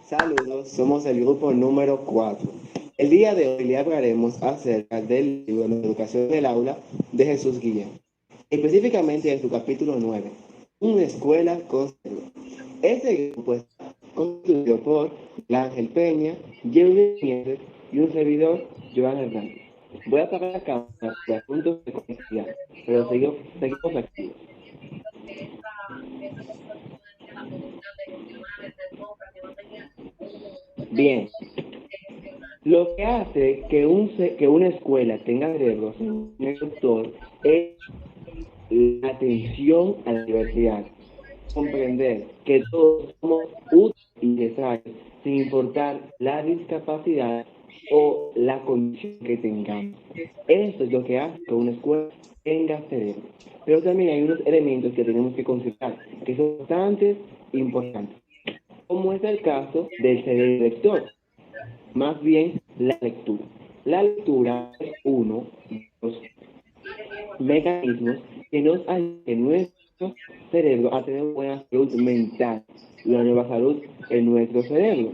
Saludos, somos el grupo número 4. El día de hoy le hablaremos acerca del libro de Educación del Aula de Jesús Guillén, específicamente en su capítulo 9, Una escuela con cerebro. Este grupo está constituido por Ángel Peña, Jeremy Nieves y un servidor, Joan Hernández. Voy a apagar la cámara de asuntos de conectividad, pero seguimos activos. Bien, lo que hace que, que una escuela tenga cerebros en el doctor es la atención a la diversidad. Comprender que todos somos útiles y necesarios sin importar la discapacidad o la condición que tengamos. Esto es lo que hace que una escuela tenga cerebro. Pero también hay unos elementos que tenemos que considerar que son bastante importantes, como es el caso del cerebro lector, más bien la lectura. La lectura es uno de los mecanismos que nos ayudan en nuestro cerebro a tener buena salud mental, una nueva salud en nuestro cerebro.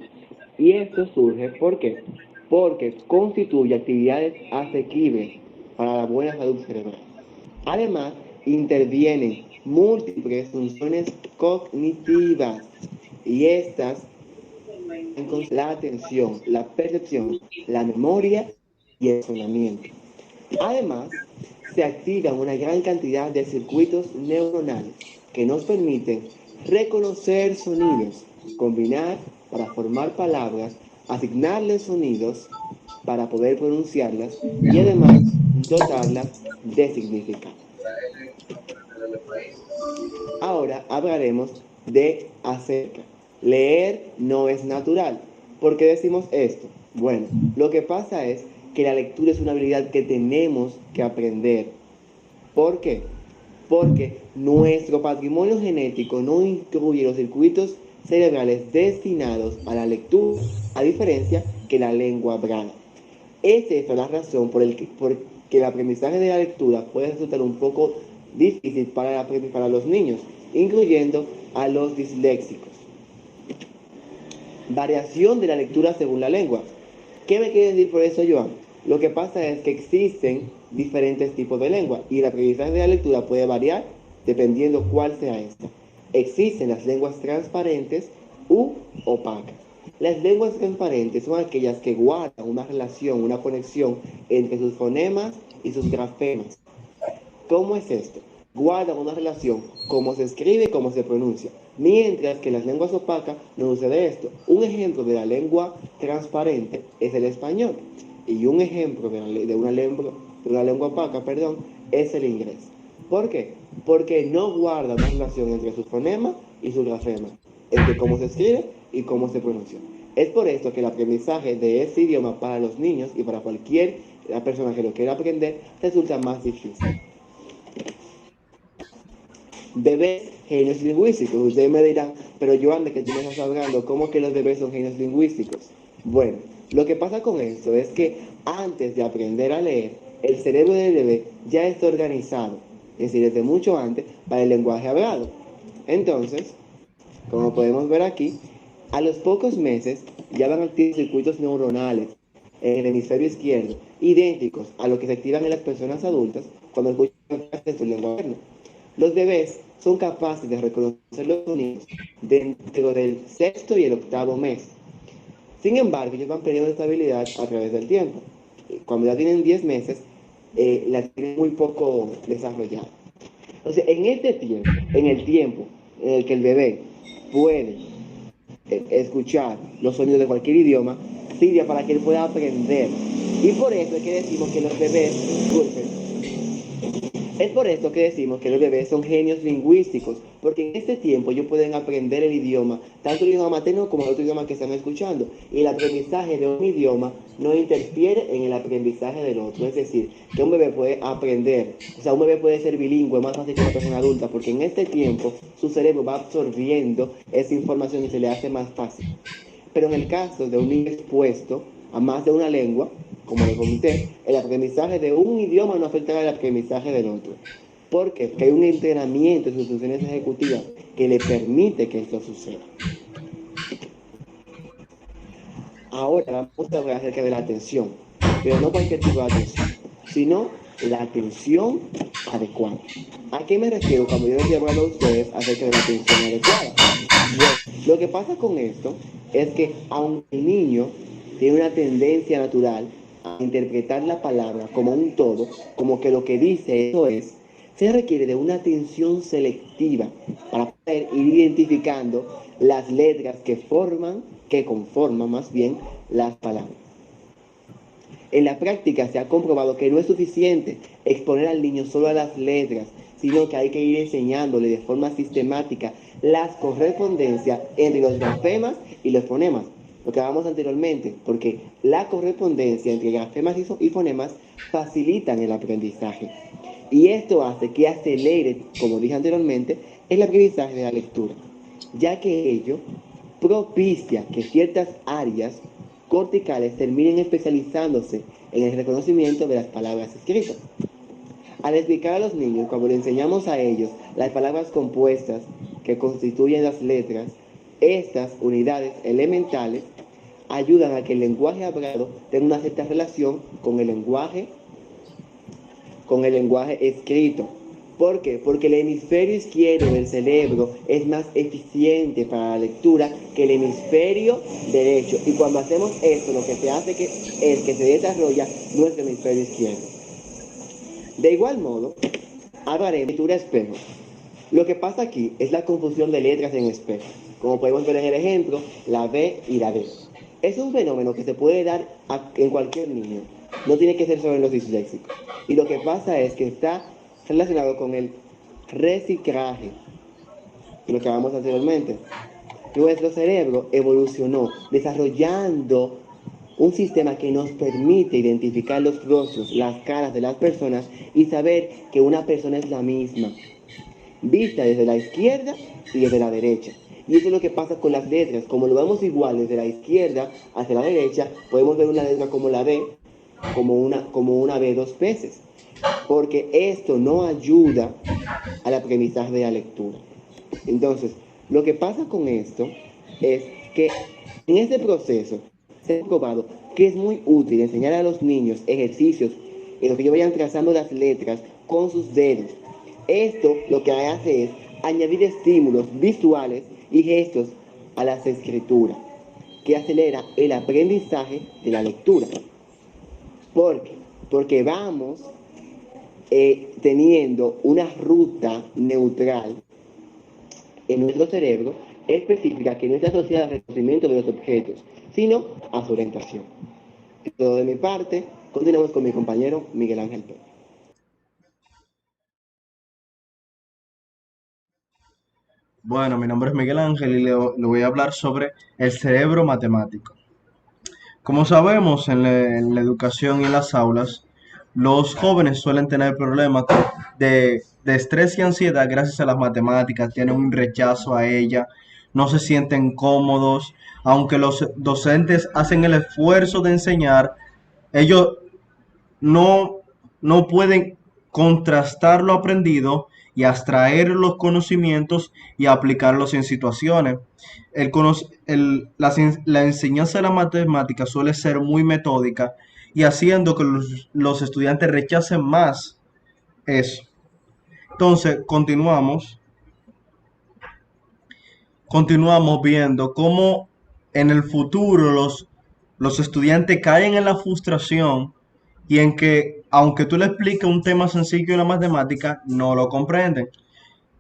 Y esto surge ¿por qué? Porque constituye actividades asequibles para la buena salud cerebral. Además, intervienen múltiples funciones cognitivas y estas la atención, la percepción, la memoria y el razonamiento. Además, se activan una gran cantidad de circuitos neuronales que nos permiten reconocer sonidos, combinar para formar palabras, asignarles sonidos para poder pronunciarlas y además dotarlas de significado. Ahora hablaremos de acerca. Leer no es natural. ¿Por qué decimos esto? Bueno, lo que pasa es que la lectura es una habilidad que tenemos que aprender. ¿Por qué? Porque nuestro patrimonio genético no incluye los circuitos cerebrales destinados a la lectura, a diferencia que la lengua hablada. Esa es la razón por que el aprendizaje de la lectura puede resultar un poco difícil para los niños, incluyendo a los disléxicos. Variación de la lectura según la lengua. ¿Qué me quiere decir por eso, Joan? Lo que pasa es que existen diferentes tipos de lengua y el aprendizaje de la lectura puede variar dependiendo cuál sea esta. Existen las lenguas transparentes u opacas. Las lenguas transparentes son aquellas que guardan una relación, una conexión entre sus fonemas y sus grafemas. ¿Cómo es esto? Guardan una relación, cómo se escribe y cómo se pronuncia. Mientras que las lenguas opacas no sucede esto. Un ejemplo de la lengua transparente es el español. Y un ejemplo de una lengua opaca, perdón, es el inglés. ¿Por qué? Porque no guarda una relación entre sus fonemas y sus grafemas, entre cómo se escribe y cómo se pronuncia. Es por esto que el aprendizaje de ese idioma para los niños y para cualquier persona que lo quiera aprender resulta más difícil. Bebés, genios lingüísticos. Ustedes me dirán, pero Joan, ¿de qué tú me estás hablando? ¿Cómo que los bebés son genios lingüísticos? Bueno, lo que pasa con esto es que antes de aprender a leer, el cerebro del bebé ya está organizado, es decir, desde mucho antes, para el lenguaje hablado. Entonces, como podemos ver aquí, a los pocos meses ya van a activar circuitos neuronales en el hemisferio izquierdo, idénticos a los que se activan en las personas adultas cuando escuchan su lengua materna. Los bebés son capaces de reconocer los sonidos dentro del sexto y el octavo mes. Sin embargo, ellos van perdiendo esta habilidad a través del tiempo. Cuando ya tienen 10 meses, la tienen muy poco desarrollada. Entonces, en este tiempo, en el tiempo en el que el bebé puede escuchar los sonidos de cualquier idioma, sirve para que él pueda aprender. Y por eso es que decimos que los bebés, disculpen, es por esto que decimos que los bebés son genios lingüísticos, porque en este tiempo ellos pueden aprender el idioma, tanto el idioma materno como el otro idioma que están escuchando. Y el aprendizaje de un idioma no interfiere en el aprendizaje del otro. Es decir, que un bebé puede aprender, o sea, un bebé puede ser bilingüe más fácil que una persona adulta, porque en este tiempo su cerebro va absorbiendo esa información y se le hace más fácil. Pero en el caso de un niño expuesto a más de una lengua, como les comenté, el aprendizaje de un idioma no afectará el aprendizaje del otro. ¿Por qué? Porque hay un entrenamiento en sus funciones ejecutivas que le permite que esto suceda. Ahora vamos a hablar acerca de la atención, pero no cualquier tipo de atención, sino la atención adecuada. ¿A qué me refiero cuando yo les estoy hablando a ustedes acerca de la atención adecuada? Bueno, lo que pasa con esto es que aunque el niño tiene una tendencia natural a interpretar la palabra como un todo, como que lo que dice eso es, se requiere de una atención selectiva para poder ir identificando las letras que conforman más bien las palabras. En la práctica se ha comprobado que no es suficiente exponer al niño solo a las letras, sino que hay que ir enseñándole de forma sistemática las correspondencias entre los grafemas y los fonemas, lo que hablamos anteriormente, porque la correspondencia entre grafemas y fonemas facilitan el aprendizaje. Y esto hace que acelere, como dije anteriormente, el aprendizaje de la lectura, ya que ello propicia que ciertas áreas corticales terminen especializándose en el reconocimiento de las palabras escritas. Al explicar a los niños, cuando le enseñamos a ellos las palabras compuestas que constituyen las letras, estas unidades elementales ayudan a que el lenguaje hablado tenga una cierta relación con el lenguaje escrito. ¿Por qué? Porque el hemisferio izquierdo del cerebro es más eficiente para la lectura que el hemisferio derecho. Y cuando hacemos esto, lo que se hace es que se desarrolla nuestro hemisferio izquierdo. De igual modo, hablaré de lectura espejo. Lo que pasa aquí es la confusión de letras en espejo. Como podemos ver en el ejemplo, la B y la D. Es un fenómeno que se puede dar en cualquier niño. No tiene que ser solo en los disléxicos. Y lo que pasa es que está relacionado con el reciclaje, lo que hablamos anteriormente. Nuestro cerebro evolucionó desarrollando un sistema que nos permite identificar los rostros, las caras de las personas y saber que una persona es la misma, vista desde la izquierda y desde la derecha. Y eso es lo que pasa con las letras. Como lo vemos igual desde la izquierda hacia la derecha, podemos ver una letra como la B, como una B dos veces. Porque esto no ayuda al aprendizaje de la lectura. Entonces, lo que pasa con esto es que en este proceso se ha probado que es muy útil enseñar a los niños ejercicios en los que ellos vayan trazando las letras con sus dedos. Esto lo que hace es añadir estímulos visuales y gestos a las escrituras, que acelera el aprendizaje de la lectura. ¿Por qué? Porque vamos teniendo una ruta neutral en nuestro cerebro específica que no está asociada al reconocimiento de los objetos, sino a su orientación. Todo de mi parte, continuamos con mi compañero Miguel Ángel Pérez. Bueno, mi nombre es Miguel Ángel y le voy a hablar sobre el cerebro matemático. Como sabemos, en la educación y en las aulas, los jóvenes suelen tener problemas de estrés y ansiedad gracias a las matemáticas, tienen un rechazo a ella, no se sienten cómodos, aunque los docentes hacen el esfuerzo de enseñar, ellos no, no pueden contrastar lo aprendido y abstraer los conocimientos y aplicarlos en situaciones. La enseñanza de la matemática suele ser muy metódica y haciendo que los estudiantes rechacen más eso. Entonces, continuamos viendo cómo en el futuro los estudiantes caen en la frustración y en que, aunque tú le expliques un tema sencillo de la matemática, no lo comprenden.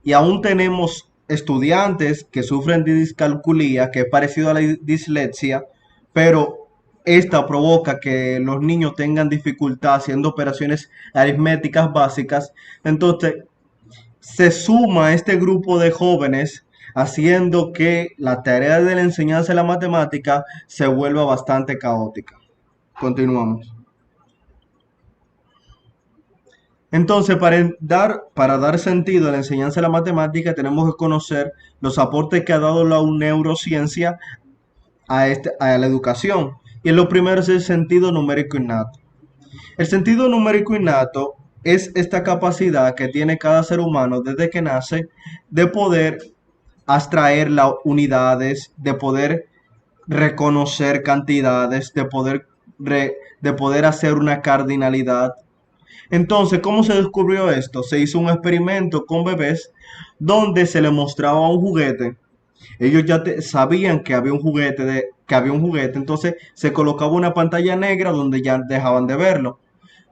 Y aún tenemos estudiantes que sufren de discalculía, que es parecido a la dislexia, pero esta provoca que los niños tengan dificultad haciendo operaciones aritméticas básicas. Entonces, se suma a este grupo de jóvenes haciendo que la tarea de la enseñanza de la matemática se vuelva bastante caótica. Continuamos. Entonces, para dar sentido a la enseñanza de la matemática, tenemos que conocer los aportes que ha dado la neurociencia a la educación. Y lo primero es el sentido numérico innato. El sentido numérico innato es esta capacidad que tiene cada ser humano desde que nace de poder abstraer las unidades, de poder reconocer cantidades, de poder hacer una cardinalidad. Entonces, ¿cómo se descubrió esto? Se hizo un experimento con bebés donde se les mostraba un juguete. Ellos ya sabían que había un juguete, entonces se colocaba una pantalla negra donde ya dejaban de verlo.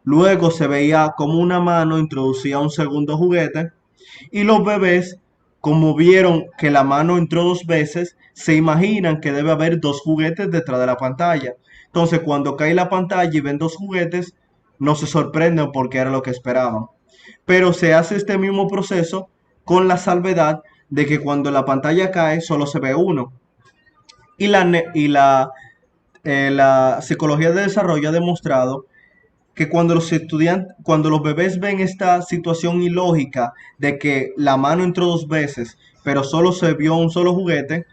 Luego se veía como una mano introducía un segundo juguete y los bebés, como vieron que la mano entró dos veces, se imaginan que debe haber dos juguetes detrás de la pantalla. Entonces, cuando cae la pantalla y ven dos juguetes, no se sorprenden porque era lo que esperaban. Pero se hace este mismo proceso con la salvedad de que cuando la pantalla cae solo se ve uno. Y la psicología de desarrollo ha demostrado que cuando los bebés ven esta situación ilógica de que la mano entró dos veces, pero solo se vio un solo juguete,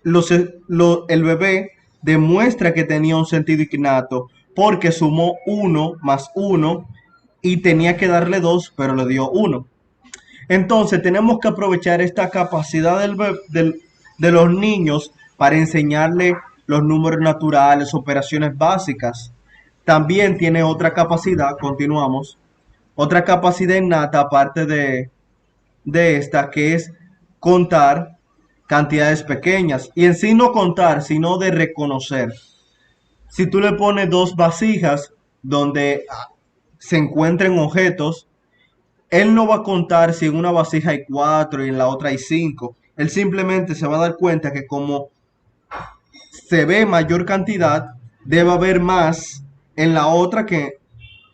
el bebé demuestra que tenía un sentido innato porque sumó uno más uno y tenía que darle dos, pero le dio uno. Entonces tenemos que aprovechar esta capacidad de los niños para enseñarle los números naturales, operaciones básicas. También tiene otra capacidad, continuamos, otra capacidad innata aparte de esta, que es contar cantidades pequeñas. Y en sí no contar, sino de reconocer. Si tú le pones dos vasijas donde se encuentren objetos, él no va a contar si en una vasija hay cuatro y en la otra hay cinco. Él simplemente se va a dar cuenta que como se ve mayor cantidad, debe haber más en la otra que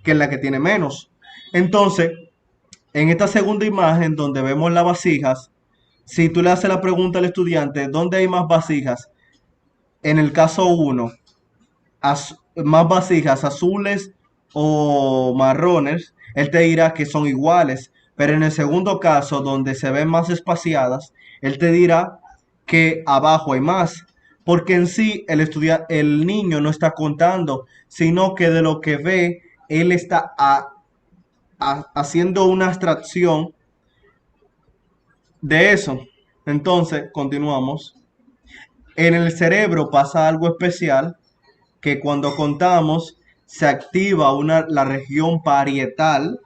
en la que tiene menos. Entonces, en esta segunda imagen donde vemos las vasijas, si tú le haces la pregunta al estudiante, ¿dónde hay más vasijas? En el caso uno, más vasijas azules o marrones, él te dirá que son iguales. Pero en el segundo caso, donde se ven más espaciadas, él te dirá que abajo hay más. Porque en sí el niño no está contando, sino que de lo que ve, él está haciendo una abstracción de eso. Entonces, continuamos. En el cerebro pasa algo especial que cuando contamos se activa la región parietal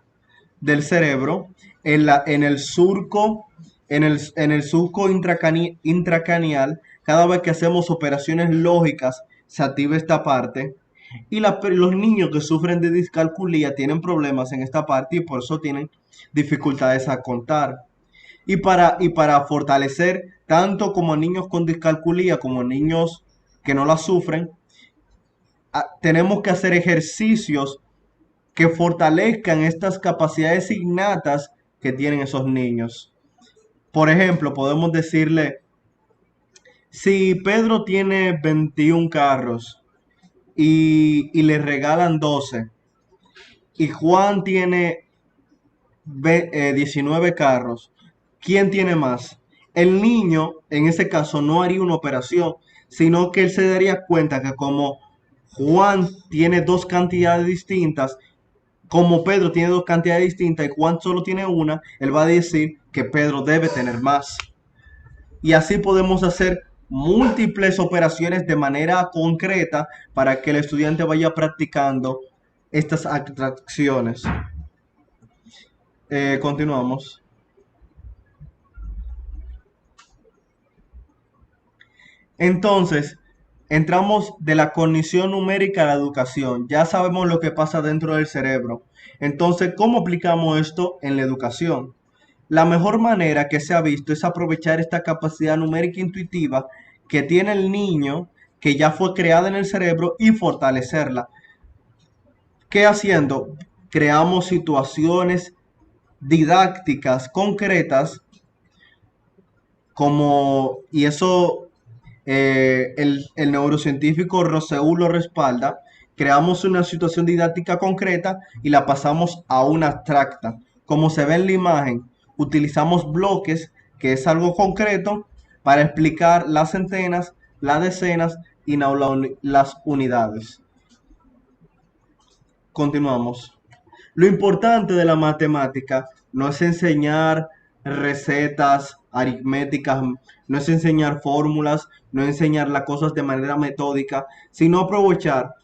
del cerebro en el surco, en el surco intracraneal. Cada vez que hacemos operaciones lógicas se activa esta parte. Y los niños que sufren de discalculía tienen problemas en esta parte y por eso tienen dificultades a contar. Y para fortalecer tanto como niños con discalculía como niños que no la sufren, tenemos que hacer ejercicios que fortalezcan estas capacidades innatas que tienen esos niños. Por ejemplo, podemos decirle, si Pedro tiene 21 carros y le regalan 12, y Juan tiene 19 carros, ¿quién tiene más? El niño, en ese caso, no haría una operación, sino que él se daría cuenta que como Juan tiene dos cantidades distintas, como Pedro tiene dos cantidades distintas y Juan solo tiene una, él va a decir que Pedro debe tener más. Y así podemos hacer múltiples operaciones de manera concreta para que el estudiante vaya practicando estas atracciones. Continuamos. Entonces, entramos de la cognición numérica a la educación. Ya sabemos lo que pasa dentro del cerebro. Entonces, ¿cómo aplicamos esto en la educación? La mejor manera que se ha visto es aprovechar esta capacidad numérica intuitiva que tiene el niño, que ya fue creada en el cerebro, y fortalecerla. ¿Qué haciendo? Creamos situaciones didácticas concretas y eso el neurocientífico Roseau lo respalda. Creamos una situación didáctica concreta y la pasamos a una abstracta. Como se ve en la imagen, utilizamos bloques, que es algo concreto, para explicar las centenas, las decenas y las unidades. Continuamos. Lo importante de la matemática no es enseñar recetas aritméticas, no es enseñar fórmulas, no es enseñar las cosas de manera metódica, sino aprovechar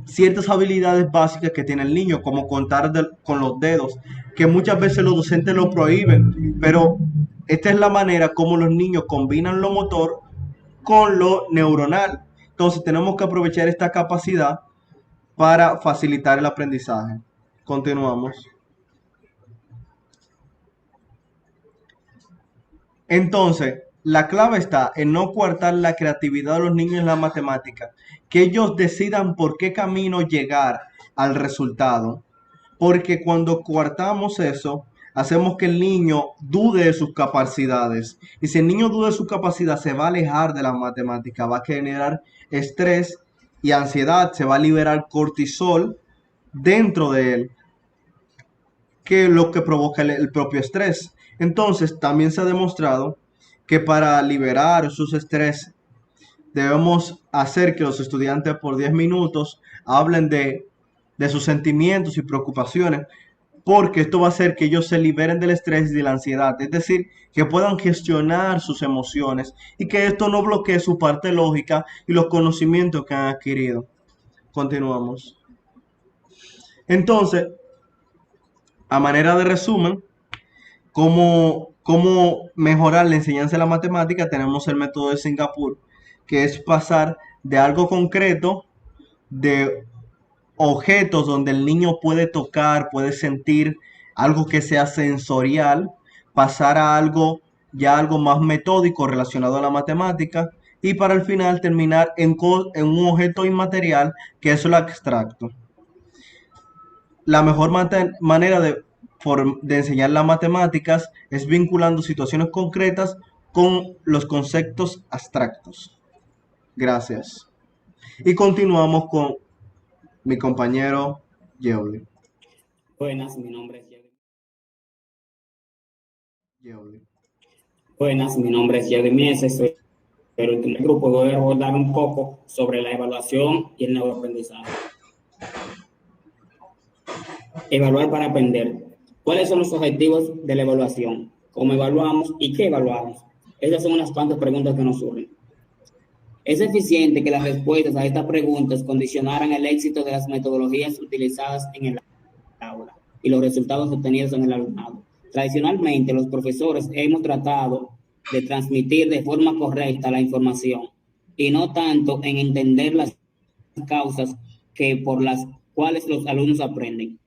ciertas habilidades básicas que tiene el niño, como contar con los dedos, que muchas veces los docentes lo prohíben, pero esta es la manera como los niños combinan lo motor con lo neuronal. Entonces tenemos que aprovechar esta capacidad para facilitar el aprendizaje. Continuamos. Entonces, la clave está en no coartar la creatividad de los niños en la matemática, que ellos decidan por qué camino llegar al resultado, porque cuando coartamos eso, hacemos que el niño dude de sus capacidades. Y si el niño duda de su capacidad, se va a alejar de la matemática, va a generar estrés y ansiedad, se va a liberar cortisol dentro de él, que es lo que provoca el propio estrés. Entonces, también se ha demostrado que para liberar sus estrés debemos hacer que los estudiantes por 10 minutos hablen de sus sentimientos y preocupaciones, porque esto va a hacer que ellos se liberen del estrés y de la ansiedad, es decir, que puedan gestionar sus emociones y que esto no bloquee su parte lógica y los conocimientos que han adquirido. Continuamos. Entonces, a manera de resumen, cómo mejorar la enseñanza de la matemática, tenemos el método de Singapur, que es pasar de algo concreto, de objetos donde el niño puede tocar, puede sentir algo que sea sensorial, pasar a algo más metódico relacionado a la matemática y para el final terminar en un objeto inmaterial que es lo abstracto. La mejor manera de enseñar las matemáticas es vinculando situaciones concretas con los conceptos abstractos. Gracias. Y continuamos con mi compañero Yeoli. Buenas, mi nombre es Jeremy. Yeoli. Buenas, mi nombre es Jeremy Mieses, soy el último grupo. Voy a abordar un poco sobre la evaluación y el neuroaprendizaje. Evaluar para aprender. ¿Cuáles son los objetivos de la evaluación? ¿Cómo evaluamos y qué evaluamos? Esas son unas cuantas preguntas que nos surgen. Es eficiente que las respuestas a estas preguntas condicionaran el éxito de las metodologías utilizadas en el aula y los resultados obtenidos en el alumnado. Tradicionalmente, los profesores hemos tratado de transmitir de forma correcta la información y no tanto en entender las causas que por las cuales los alumnos aprenden.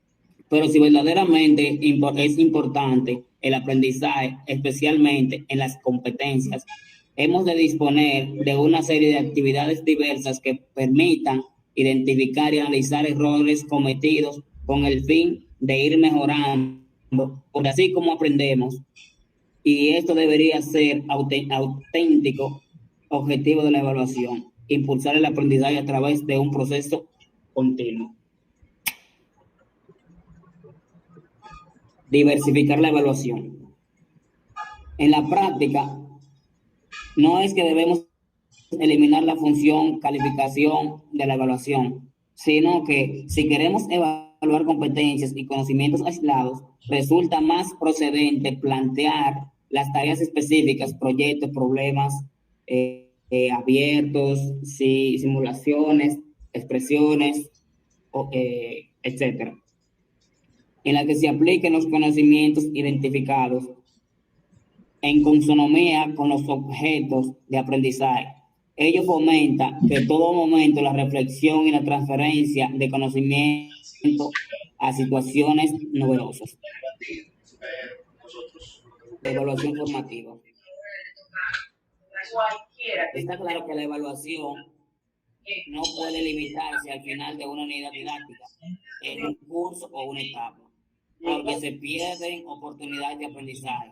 Pero si verdaderamente es importante el aprendizaje, especialmente en las competencias, hemos de disponer de una serie de actividades diversas que permitan identificar y analizar errores cometidos con el fin de ir mejorando, porque así como aprendemos, y esto debería ser auténtico objetivo de la evaluación, impulsar el aprendizaje a través de un proceso continuo. Diversificar la evaluación. En la práctica, no es que debemos eliminar la función calificación de la evaluación, sino que si queremos evaluar competencias y conocimientos aislados, resulta más procedente plantear las tareas específicas, proyectos, problemas abiertos, simulaciones, expresiones, etcétera, en la que se apliquen los conocimientos identificados en consonomía con los objetos de aprendizaje. Ello fomenta que en todo momento la reflexión y la transferencia de conocimiento a situaciones novedosas. Evaluación formativa. Está claro que la evaluación no puede limitarse al final de una unidad didáctica, en un curso o una etapa, porque se pierden oportunidades de aprendizaje.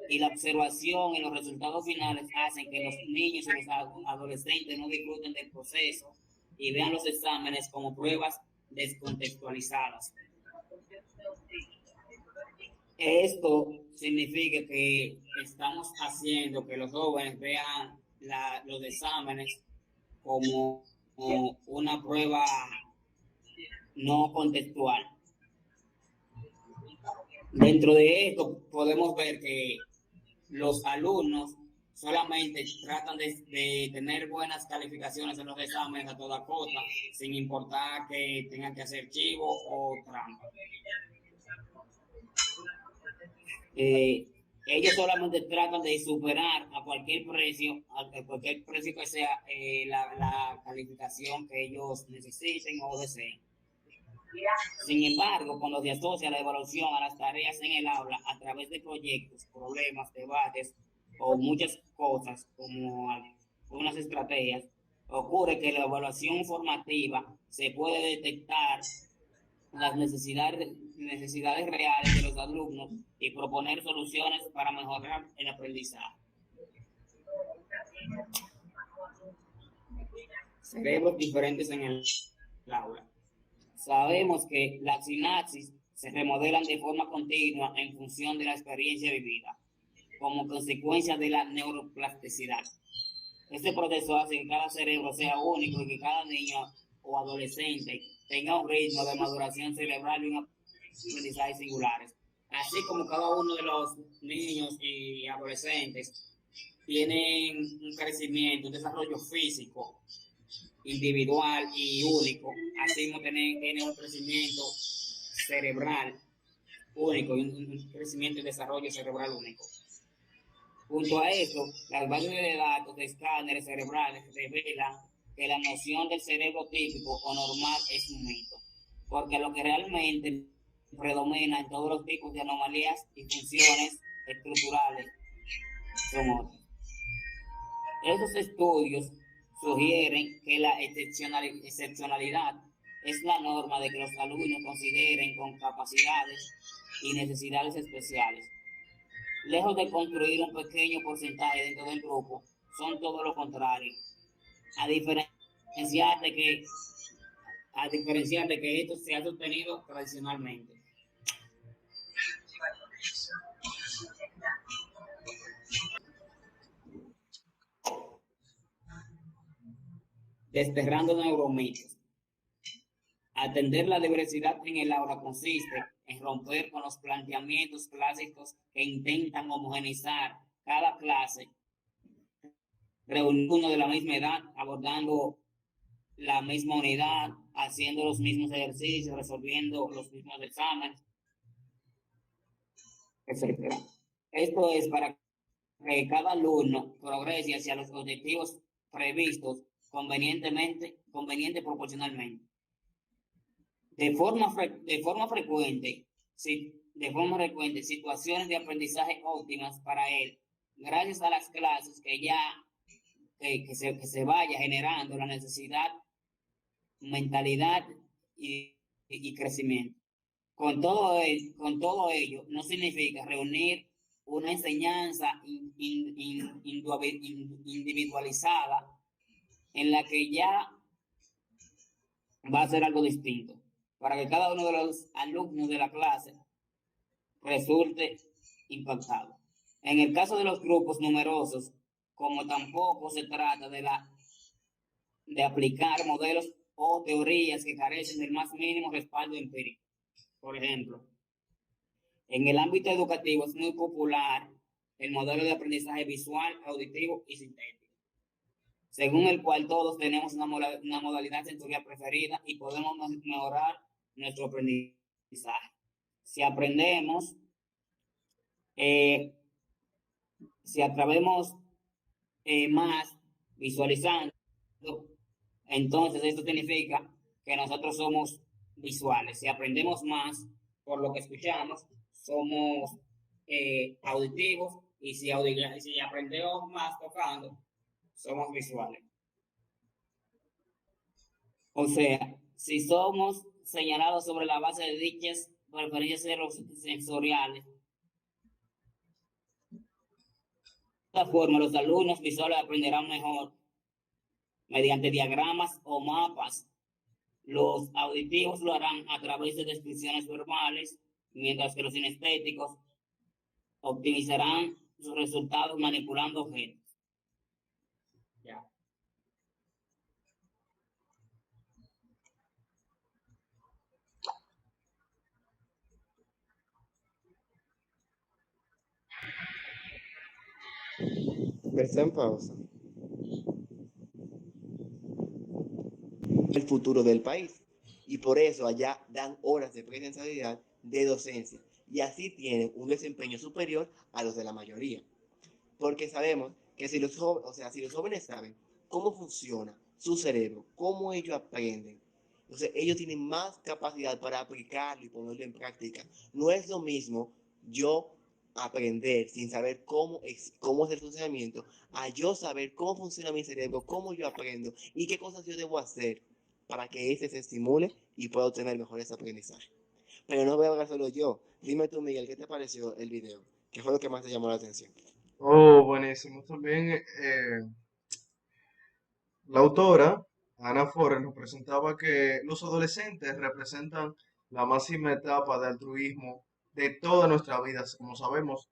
Y la observación y los resultados finales hacen que los niños y los adolescentes no disfruten del proceso y vean los exámenes como pruebas descontextualizadas. Esto significa que estamos haciendo que los jóvenes vean los exámenes como una prueba no contextual. Dentro de esto podemos ver que los alumnos solamente tratan de tener buenas calificaciones en los exámenes a toda costa, sin importar que tengan que hacer chivo o trampa. Ellos solamente tratan de superar a cualquier precio que sea la calificación que ellos necesiten o deseen. Sin embargo, cuando se asocia la evaluación a las tareas en el aula a través de proyectos, problemas, debates o muchas cosas como algunas estrategias, ocurre que la evaluación formativa se puede detectar las necesidades reales de los alumnos y proponer soluciones para mejorar el aprendizaje. Cerebros diferentes en el aula. Sabemos que las sinapsis se remodelan de forma continua en función de la experiencia vivida, como consecuencia de la neuroplasticidad. Este proceso hace que cada cerebro sea único y que cada niño o adolescente tenga un ritmo de maduración cerebral y un aprendizaje singulares. Así como cada uno de los niños y adolescentes tienen un crecimiento, un desarrollo físico individual y único, así como tiene un crecimiento cerebral único y un crecimiento y desarrollo cerebral único. Junto a esto, las bases de datos de escáneres cerebrales revelan que la noción del cerebro típico o normal es un mito, porque lo que realmente predomina en todos los tipos de anomalías y funciones estructurales son otros. Estos estudios sugieren que la excepcionalidad es la norma de que los alumnos consideren con capacidades y necesidades especiales. Lejos de construir un pequeño porcentaje dentro del grupo, son todo lo contrario. A diferenciar de que esto se ha sostenido tradicionalmente. Desterrando neuromitos. Atender la diversidad en el aula consiste en romper con los planteamientos clásicos que intentan homogeneizar cada clase, reuniendo de la misma edad, abordando la misma unidad, haciendo los mismos ejercicios, resolviendo los mismos exámenes, etc. Esto es para que cada alumno progrese hacia los objetivos previstos conveniente proporcionalmente. De forma frecuente, situaciones de aprendizaje óptimas para él, gracias a las clases que se vaya generando la necesidad, mentalidad y crecimiento. Con todo ello, no significa reunir una enseñanza individualizada en la que ya va a ser algo distinto, para que cada uno de los alumnos de la clase resulte impactado. En el caso de los grupos numerosos, como tampoco se trata de aplicar modelos o teorías que carecen del más mínimo respaldo empírico. Por ejemplo, en el ámbito educativo es muy popular el modelo de aprendizaje visual, auditivo y sintético, según el cual todos tenemos una modalidad sensorial preferida y podemos mejorar nuestro aprendizaje. Si aprendemos, si aprendemos más visualizando, entonces esto significa que nosotros somos visuales. Si aprendemos más por lo que escuchamos, somos auditivos, y si aprendemos más tocando, somos visuales. O sea, si somos señalados sobre la base de dichas preferencias sensoriales, de esta forma los alumnos visuales aprenderán mejor mediante diagramas o mapas. Los auditivos lo harán a través de descripciones verbales, mientras que los sinestéticos optimizarán sus resultados manipulando objetos. Ya. Está en pausa. El futuro del país. Y por eso allá dan horas de presencialidad de docencia. Y así tienen un desempeño superior a los de la mayoría. Porque sabemos que si los jóvenes, o sea, si los jóvenes saben cómo funciona su cerebro, cómo ellos aprenden, entonces ellos tienen más capacidad para aplicarlo y ponerlo en práctica. No es lo mismo yo aprender sin saber cómo es el funcionamiento, a yo saber cómo funciona mi cerebro, cómo yo aprendo y qué cosas yo debo hacer para que ese se estimule y pueda obtener mejores aprendizajes. Pero no voy a hablar solo yo. Dime tú, Miguel, ¿qué te pareció el video? ¿Qué fue lo que más te llamó la atención? Oh, buenísimo. También la autora, Ana Forel, nos presentaba que los adolescentes representan la máxima etapa de altruismo de toda nuestra vida. Como sabemos,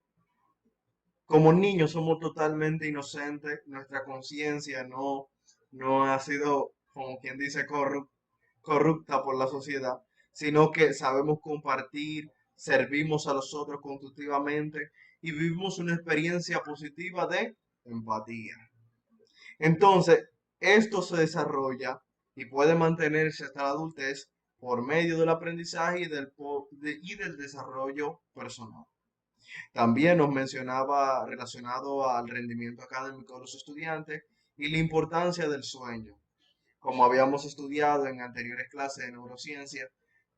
como niños somos totalmente inocentes, nuestra conciencia no ha sido, como quien dice, corrupta por la sociedad, sino que sabemos compartir, servimos a los otros constructivamente y vivimos una experiencia positiva de empatía. Entonces, esto se desarrolla y puede mantenerse hasta la adultez por medio del aprendizaje y del desarrollo personal. También nos mencionaba relacionado al rendimiento académico de los estudiantes y la importancia del sueño. Como habíamos estudiado en anteriores clases de neurociencia,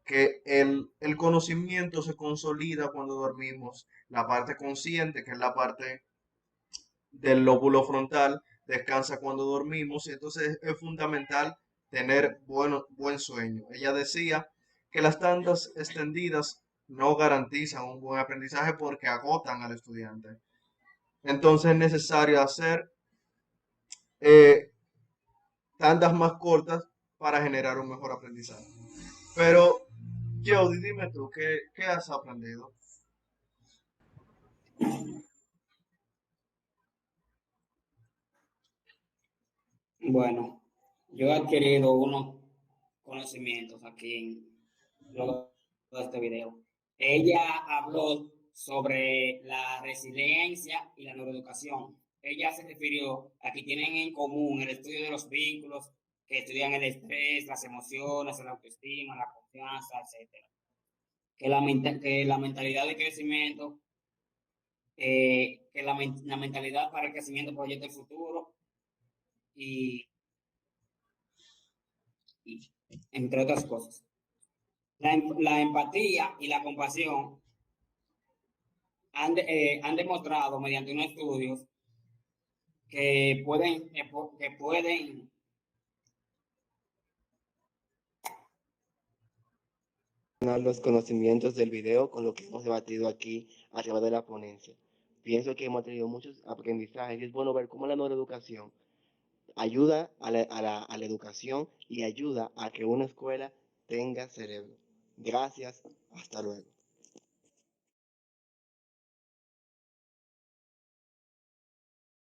que el conocimiento se consolida cuando dormimos. La parte consciente, que es la parte del lóbulo frontal, descansa cuando dormimos y entonces es fundamental tener buen sueño. Ella decía que las tandas extendidas no garantizan un buen aprendizaje porque agotan al estudiante. Entonces es necesario hacer eh, tandas más cortas para generar un mejor aprendizaje. Pero, Jody, dime tú, ¿qué has aprendido? Bueno, yo he adquirido unos conocimientos aquí luego de este video. Ella habló sobre la resiliencia y la neuroeducación. Ella se refirió a que tienen en común el estudio de los vínculos, que estudian el estrés, las emociones, la autoestima, la confianza, etcétera. Que la mentalidad de crecimiento, la mentalidad para el crecimiento proyecta el futuro y, y entre otras cosas. La empatía y la compasión han demostrado mediante unos estudios que pueden Los conocimientos del video con lo que hemos debatido aquí a través de la ponencia. Pienso que hemos tenido muchos aprendizajes y es bueno ver cómo la neuroeducación ayuda a la educación y ayuda a que una escuela tenga cerebro. Gracias, hasta luego.